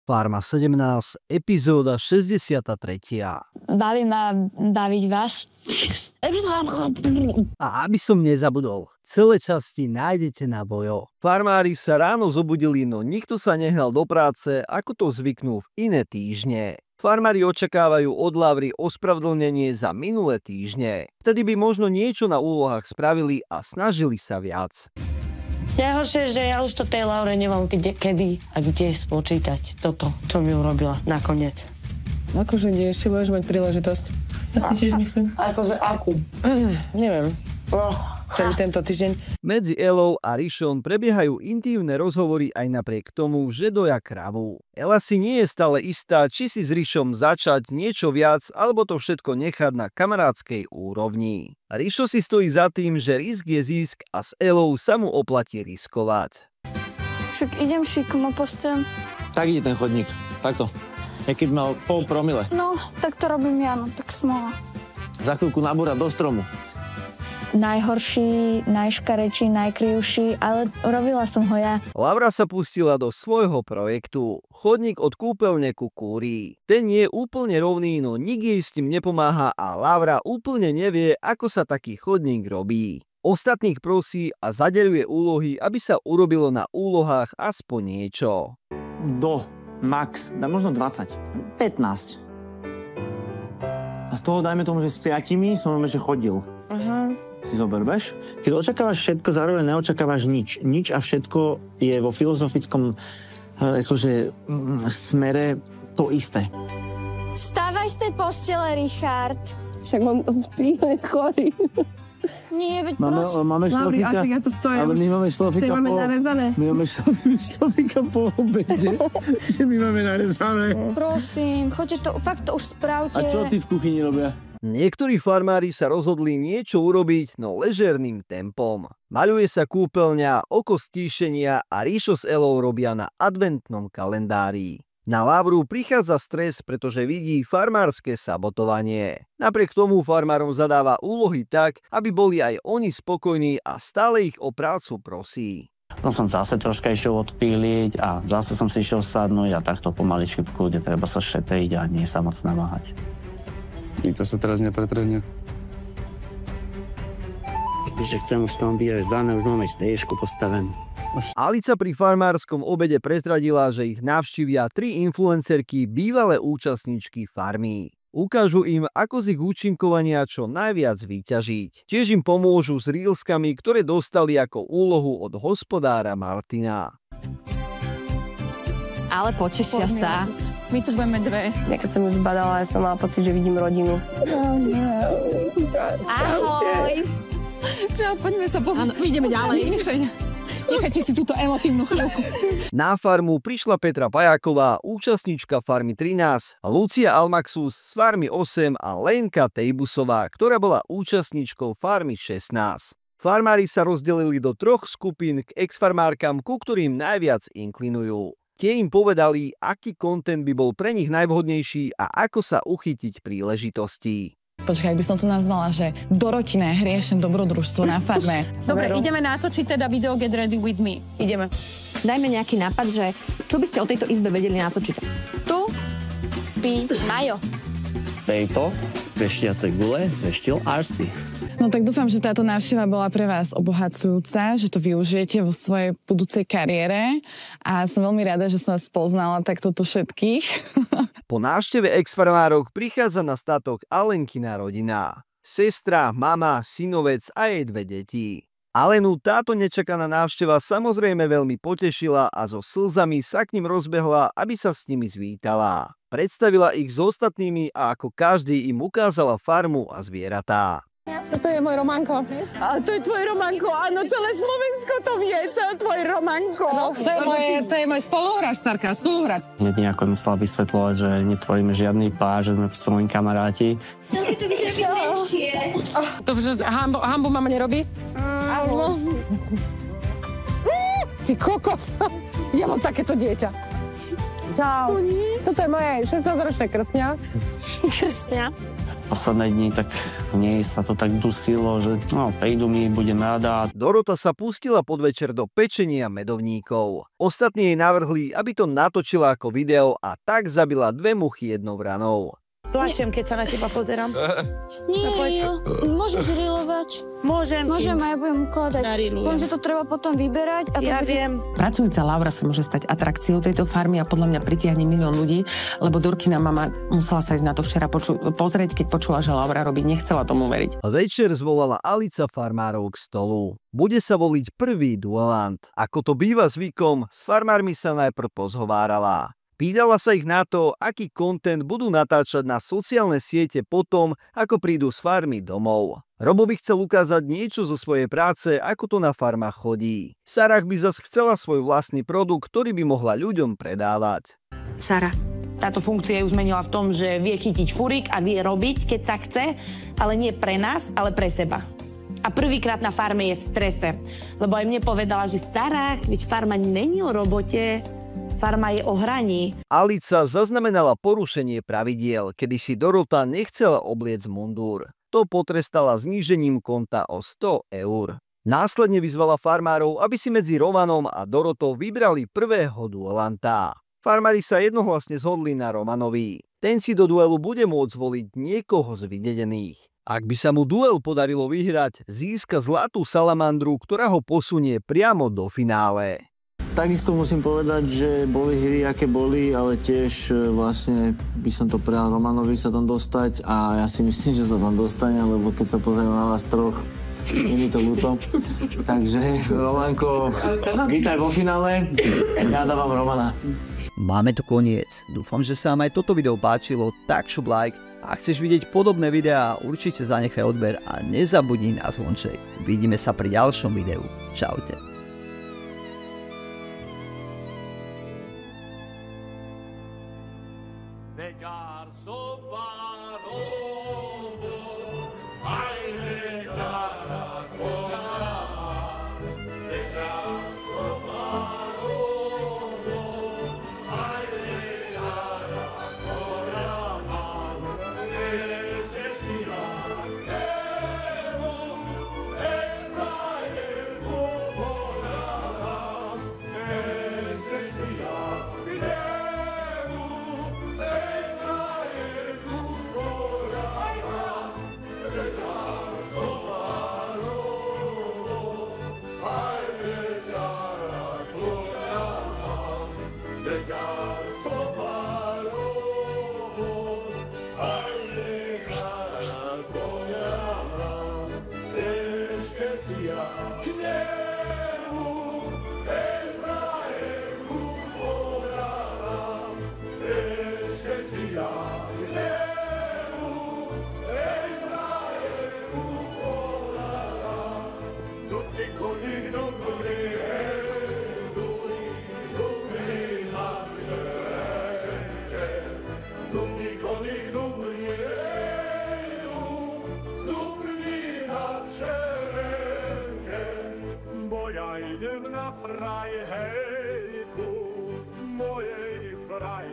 Farma 17, epizóda 63. Baví ma baviť vás. A aby som nezabudol, celé časti nájdete na Vojo. Farmári sa ráno zobudili, no nikto sa nehnal do práce, ako to zvyknú v iné týždne. Farmári očakávajú od Lavry ospravedlnenie za minulé týždne. Vtedy by možno niečo na úlohách spravili a snažili sa viac. Najhoršie, že ja už to tej Laure nemám kedy a kde spočítať toto, čo mi urobila nakoniec. Akože nie, ešte budeš mať príležitosť. Ja si tiež myslím. Akože akú? Neviem. Celý tento týždeň. Medzi Elou a Rišom prebiehajú intímne rozhovory aj napriek tomu, že doja kravu. Ela si nie je stále istá, či si s Rišom začať niečo viac, alebo to všetko nechať na kamarádskej úrovni. Rišo si stojí za tým, že risk je zisk a s Elou sa mu oplatí riskovať. Však idem šikmo postavím. Tak ide ten chodník. Takto. Keď mal 0,5 promile. No, tak to robím ja, no tak smola. Za chvíľku nabúra do stromu. Najhorší, najškarečší, najkrivší, ale robila som ho ja. Lavra sa pustila do svojho projektu. Chodník od kúpeľne ku kúrii. Ten je úplne rovný, no nik jej s tým nepomáha a Lavra úplne nevie, ako sa taký chodník robí. Ostatných prosí a zadeľuje úlohy, aby sa urobilo na úlohách aspoň niečo. Max, možno 20, 15. A z toho dajme tomu, že s 5 som že chodil. Aha. Si zober, bež? Keď očakávaš všetko, zároveň neočakávaš nič. Nič a všetko je vo filozofickom smere to isté. Vstávaj z tej postele, Richard. Však mám spíne chorý. Nie, veď Máme šlofika, ja to stojím. ale my máme šlofika máme narezané. My máme šlofika po obede, že my máme narezané. Prosím, choďte to, fakt to už spravte. A čo ty v kuchyni robia? Niektorí farmári sa rozhodli niečo urobiť, no ležerným tempom. Maľuje sa kúpeľňa, oko stíšenia a Ríšo s Elou robia na adventnom kalendári. Na Lavru prichádza stres, pretože vidí farmárske sabotovanie. Napriek tomu farmárom zadáva úlohy tak, aby boli aj oni spokojní a stále ich o prácu prosí. No som zase troška išiel odpíliť a zase som si išiel sadnúť a takto pomaličky v kľude treba sa šetriť a nie sa moc namáhať. Nikto sa teraz nepretrhne. Že chcem už tam byť, už máme stejšku postavenú. Alica pri farmárskom obede prezradila, že ich navštívia 3 influencerky, bývalé účastníčky farmy. Ukážu im, ako z ich účinkovania čo najviac vyťažiť. Tiež im pomôžu s reelskami, ktoré dostali ako úlohu od hospodára Martina. Ale potešia sa. My tu budeme 2. Ja keď som ju zbadala, ja som mala pocit, že vidím rodinu. Ahoj! Čo, poďme sa ideme ďalej. Nechajte si túto emotívnu chvíľku. Na farmu prišla Petra Pajáková, účastníčka Farmy 13, Lucia Almaxus z Farmy 8 a Lenka Tejbusová, ktorá bola účastníčkou Farmy 16. Farmári sa rozdelili do 3 skupín k ex-farmárkam, ku ktorým najviac inklinujú. Tie im povedali, aký kontent by bol pre nich najvhodnejší a ako sa uchytiť príležitostí. Počkaj, by som to nazvala, že Dorotiné hriešne dobrodružstvo na farme. Dobre, ideme natočiť teda video Get Ready With Me. Ideme. Dajme nejaký nápad, že čo by ste o tejto izbe vedeli natočiť? Tu spí Majo. Tejto veštiace gule veštil Arsi. No tak dúfam, že táto návšteva bola pre vás obohacujúca, že to využijete vo svojej budúcej kariére a som veľmi rada, že som vás poznala takto všetkých. Po návšteve ex-farmárok prichádza na statok Alenkina rodina. Sestra, mama, synovec a jej 2 deti. Alenu táto nečakaná návšteva samozrejme veľmi potešila a so slzami sa k ním rozbehla, aby sa s nimi zvítala. Predstavila ich s ostatnými a ako každý im ukázala farmu a zvieratá. Toto je môj Romanko. A to je tvoje Romanko, áno, celé Slovensko to vie, to je tvoj Romanko. No, to je môj spoluhráč, Starka, spoluhráč. Hneď nejako myslela vysvetľovať, že netvoríme žiadny pár, že sme s mojimi kamaráti. Chcel by to vyzerať menšie. To hambu mama nerobí? Áno. Ty kokos, ja mám takéto dieťa. Čau. Toto je moje 16-ročné krsňa. Krsňa? posledné dni, tak nej sa to tak dusilo, že no, prídu mi, budem rada. Dorota sa pustila podvečer do pečenia medovníkov. Ostatní jej navrhli, aby to natočila ako video a tak zabila 2 muchy jednou ranou. Plačem, keď sa na teba pozerám. Nie, môžeš rilovať. Môžem ti. Môžem, a ja budem ukladať. Narilujem. Lenže to treba potom vyberať. A Ja viem. Pracujúca Laura sa môže stať atrakciou tejto farmy a podľa mňa pritiahne milión ľudí, lebo Dorkina mama musela sa ísť na to včera pozrieť, keď počula, že Laura robí, nechcela tomu veriť. Večer zvolala Alica farmárov k stolu. Bude sa voliť prvý duelant. Ako to býva zvykom, s farmármi sa najprv pozhovárala. Pýtala sa ich na to, aký kontent budú natáčať na sociálne siete potom, ako prídu z farmy domov. Robo by chcel ukázať niečo zo svojej práce, ako to na farmách chodí. Sarah by zas chcela svoj vlastný produkt, ktorý by mohla ľuďom predávať. Sara. Táto funkcia ju zmenila v tom, že vie chytiť furík a vie robiť, keď sa chce, ale nie pre nás, ale pre seba. A prvýkrát na farme je v strese, lebo aj mne povedala, že Sarah, veď farma není o robote, farma je o hraní. Alica zaznamenala porušenie pravidiel, kedy si Dorota nechcela obliecť mundúr. To potrestala znížením konta o 100 eur. Následne vyzvala farmárov, aby si medzi Romanom a Dorotou vybrali prvého duelanta. Farmári sa jednohlasne zhodli na Romanovi. Ten si do duelu bude môcť zvoliť niekoho z vydedených. Ak by sa mu duel podarilo vyhrať, získa zlatú salamandru, ktorá ho posunie priamo do finále. Takisto musím povedať, že boli hry, aké boli, ale tiež vlastne by som to prijal Romanovi sa tam dostať a ja si myslím, že sa tam dostane, lebo keď sa pozriem na vás troch, je mi to ľúto. Takže Romanko, vítaj vo finále, ja dávam Romana. Máme tu koniec. Dúfam, že sa vám aj toto video páčilo, tak šup like. Ak chceš vidieť podobné videá, určite zanechaj odber a nezabudni na zvonček. Vidíme sa pri ďalšom videu. Čaute. Idem na Freiheit, mojej Freiheit.